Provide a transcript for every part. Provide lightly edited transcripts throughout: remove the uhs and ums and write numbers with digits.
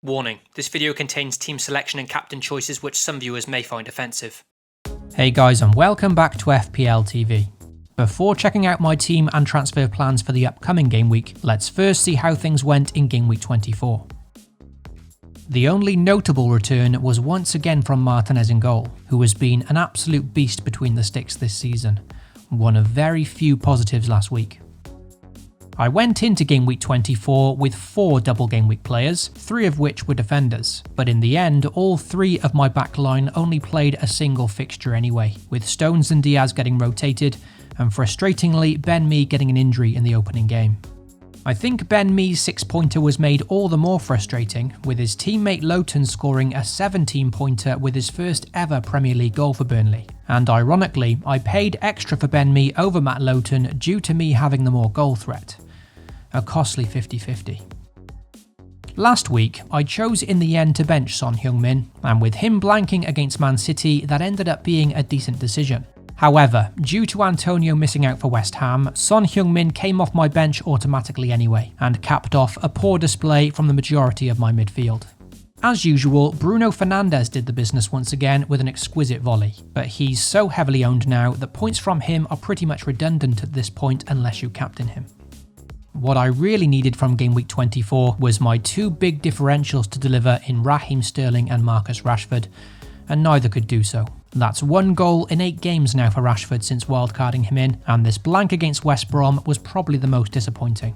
Warning, this video contains team selection and captain choices which some viewers may find offensive. Hey guys, and welcome back to FPL TV. Before checking out my team and transfer plans for the upcoming game week, let's first see how things went in game week 24. The only notable return was once again from Martinez in goal, who has been an absolute beast between the sticks this season, one of very few positives last week. I went into game week 24 with 4 double game week players, 3 of which were defenders, but in the end all 3 of my backline only played a single fixture anyway, with Stones and Diaz getting rotated and frustratingly Ben Mee getting an injury in the opening game. I think Ben Mee's 6-pointer was made all the more frustrating, with his teammate Lowton scoring a 17-pointer with his first ever Premier League goal for Burnley. And ironically, I paid extra for Ben Mee over Matt Lowton due to me having the more goal threat. A costly 50-50. Last week, I chose in the end to bench Son Heung-min, and with him blanking against Man City, that ended up being a decent decision. However, due to Antonio missing out for West Ham, Son Heung-min came off my bench automatically anyway, and capped off a poor display from the majority of my midfield. As usual, Bruno Fernandes did the business once again with an exquisite volley, but he's so heavily owned now that points from him are pretty much redundant at this point unless you captain him. What I really needed from game week 24 was my 2 big differentials to deliver in Raheem Sterling and Marcus Rashford, and neither could do so. That's 1 goal in 8 games now for Rashford since wildcarding him in, and this blank against West Brom was probably the most disappointing.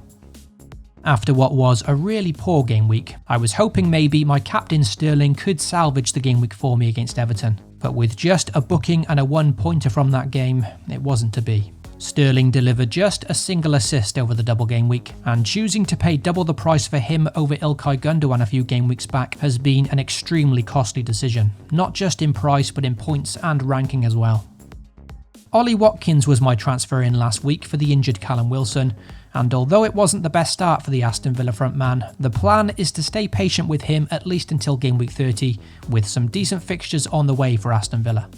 After what was a really poor game week, I was hoping maybe my captain Sterling could salvage the game week for me against Everton, but with just a booking and a 1-pointer from that game, it wasn't to be. Sterling delivered just a single assist over the double game week, and choosing to pay double the price for him over Ilkay Gundogan a few game weeks back has been an extremely costly decision, not just in price but in points and ranking as well. Ollie Watkins was my transfer in last week for the injured Callum Wilson, and although it wasn't the best start for the Aston Villa frontman, the plan is to stay patient with him at least until game week 30, with some decent fixtures on the way for Aston Villa.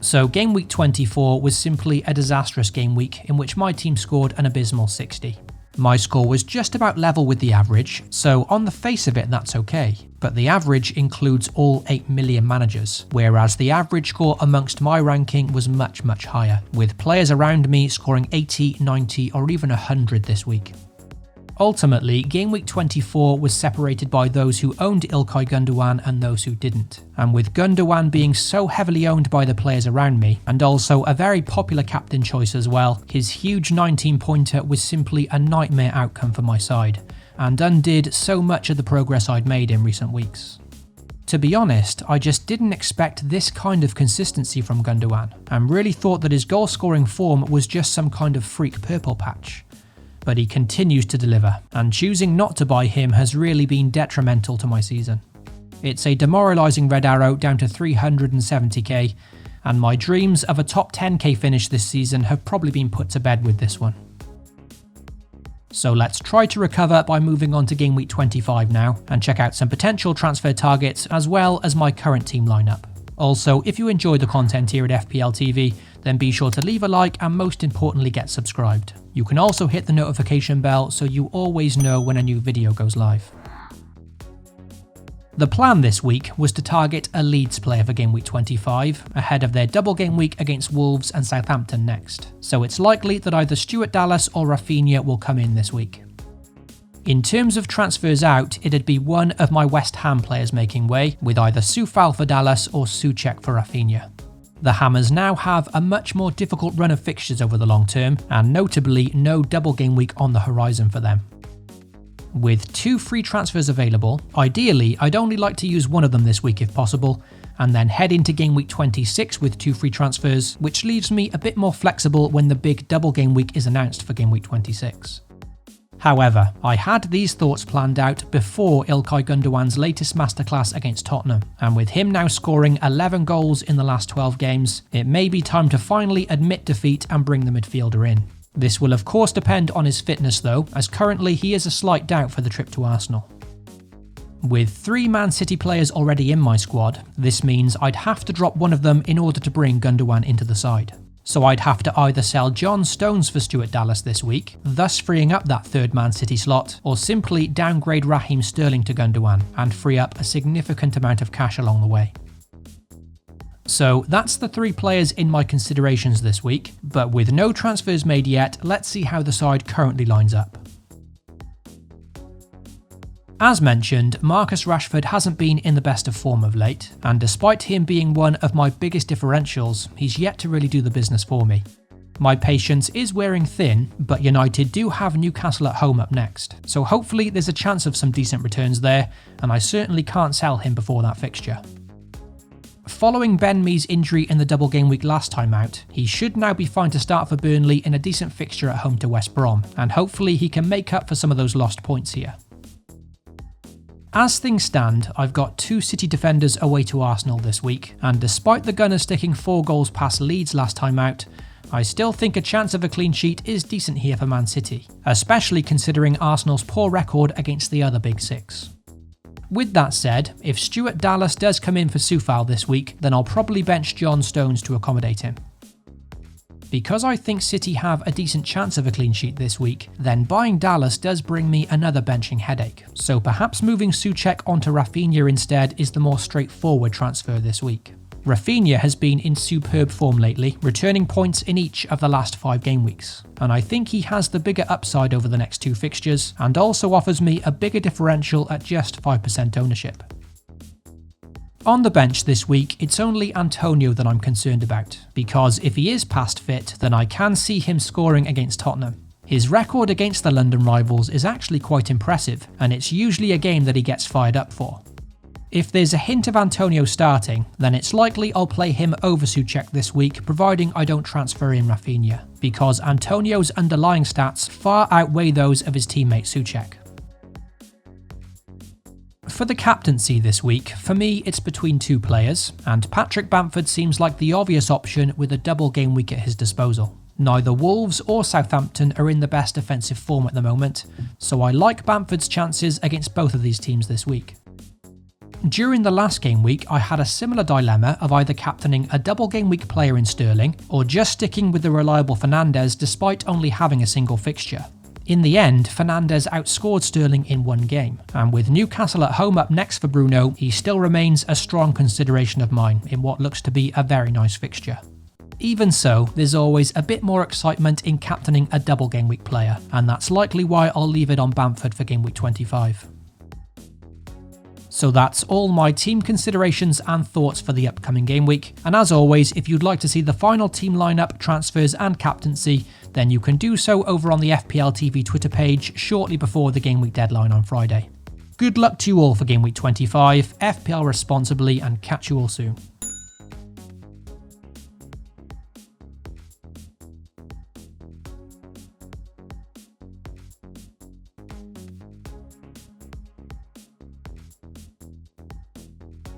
So game week 24 was simply a disastrous game week in which my team scored an abysmal 60. My score was just about level with the average, so on the face of it that's okay, but the average includes all 8 million managers, whereas the average score amongst my ranking was much higher, with players around me scoring 80, 90 or even 100 this week. Ultimately, game week 24 was separated by those who owned Ilkay Gundogan and those who didn't, and with Gundogan being so heavily owned by the players around me, and also a very popular captain choice as well, his huge 19-pointer was simply a nightmare outcome for my side, and undid so much of the progress I'd made in recent weeks. To be honest, I just didn't expect this kind of consistency from Gundogan, and really thought that his goal-scoring form was just some kind of freak purple patch. But he continues to deliver, and choosing not to buy him has really been detrimental to my season. It's a demoralising red arrow down to 370k, and my dreams of a top 10k finish this season have probably been put to bed with this one. So let's try to recover by moving on to game week 25 now, and check out some potential transfer targets as well as my current team lineup. Also, if you enjoy the content here at FPL TV, then be sure to leave a like and most importantly get subscribed. You can also hit the notification bell so you always know when a new video goes live. The plan this week was to target a Leeds player for game week 25, ahead of their double game week against Wolves and Southampton next, so it's likely that either Stuart Dallas or Rafinha will come in this week. In terms of transfers out, it'd be one of my West Ham players making way, with either Soufal for Dallas or Souček for Rafinha. The Hammers now have a much more difficult run of fixtures over the long term, and notably no double game week on the horizon for them. With 2 free transfers available, ideally I'd only like to use one of them this week if possible, and then head into game week 26 with 2 free transfers, which leaves me a bit more flexible when the big double game week is announced for game week 26. However, I had these thoughts planned out before Ilkay Gundogan's latest masterclass against Tottenham, and with him now scoring 11 goals in the last 12 games, it may be time to finally admit defeat and bring the midfielder in. This will of course depend on his fitness though, as currently he is a slight doubt for the trip to Arsenal. With 3 Man City players already in my squad, this means I'd have to drop one of them in order to bring Gundogan into the side. So I'd have to either sell John Stones for Stuart Dallas this week, thus freeing up that third Man City slot, or simply downgrade Raheem Sterling to Gundogan and free up a significant amount of cash along the way. So that's the 3 players in my considerations this week, but with no transfers made yet, let's see how the side currently lines up. As mentioned, Marcus Rashford hasn't been in the best of form of late, and despite him being one of my biggest differentials, he's yet to really do the business for me. My patience is wearing thin, but United do have Newcastle at home up next, so hopefully there's a chance of some decent returns there, and I certainly can't sell him before that fixture. Following Ben Mee's injury in the double game week last time out, he should now be fine to start for Burnley in a decent fixture at home to West Brom, and hopefully he can make up for some of those lost points here. As things stand, I've got 2 City defenders away to Arsenal this week, and despite the Gunners sticking 4 goals past Leeds last time out, I still think a chance of a clean sheet is decent here for Man City, especially considering Arsenal's poor record against the other Big Six. With that said, if Stuart Dallas does come in for Soufal this week, then I'll probably bench John Stones to accommodate him. Because I think City have a decent chance of a clean sheet this week, then buying Dallas does bring me another benching headache, so perhaps moving Souček onto Rafinha instead is the more straightforward transfer this week. Rafinha has been in superb form lately, returning points in each of the last 5 game weeks, and I think he has the bigger upside over the next 2 fixtures, and also offers me a bigger differential at just 5% ownership. On the bench this week, it's only Antonio that I'm concerned about, because if he is past fit, then I can see him scoring against Tottenham. His record against the London rivals is actually quite impressive, and it's usually a game that he gets fired up for. If there's a hint of Antonio starting, then it's likely I'll play him over Souček this week, providing I don't transfer in Rafinha, because Antonio's underlying stats far outweigh those of his teammate Souček. For the captaincy this week, for me it's between 2 players, and Patrick Bamford seems like the obvious option with a double game week at his disposal. Neither Wolves or Southampton are in the best defensive form at the moment, so I like Bamford's chances against both of these teams this week. During the last game week, I had a similar dilemma of either captaining a double game week player in Sterling, or just sticking with the reliable Fernandes despite only having a single fixture. In the end, Fernandes outscored Sterling in 1 game, and with Newcastle at home up next for Bruno, he still remains a strong consideration of mine in what looks to be a very nice fixture. Even so, there's always a bit more excitement in captaining a double game week player, and that's likely why I'll leave it on Bamford for game week 25. So that's all my team considerations and thoughts for the upcoming game week, and as always, if you'd like to see the final team lineup, transfers and captaincy, then you can do so over on the FPL TV Twitter page shortly before the game week deadline on Friday. Good luck to you all for game week 25, FPL responsibly, and catch you all soon.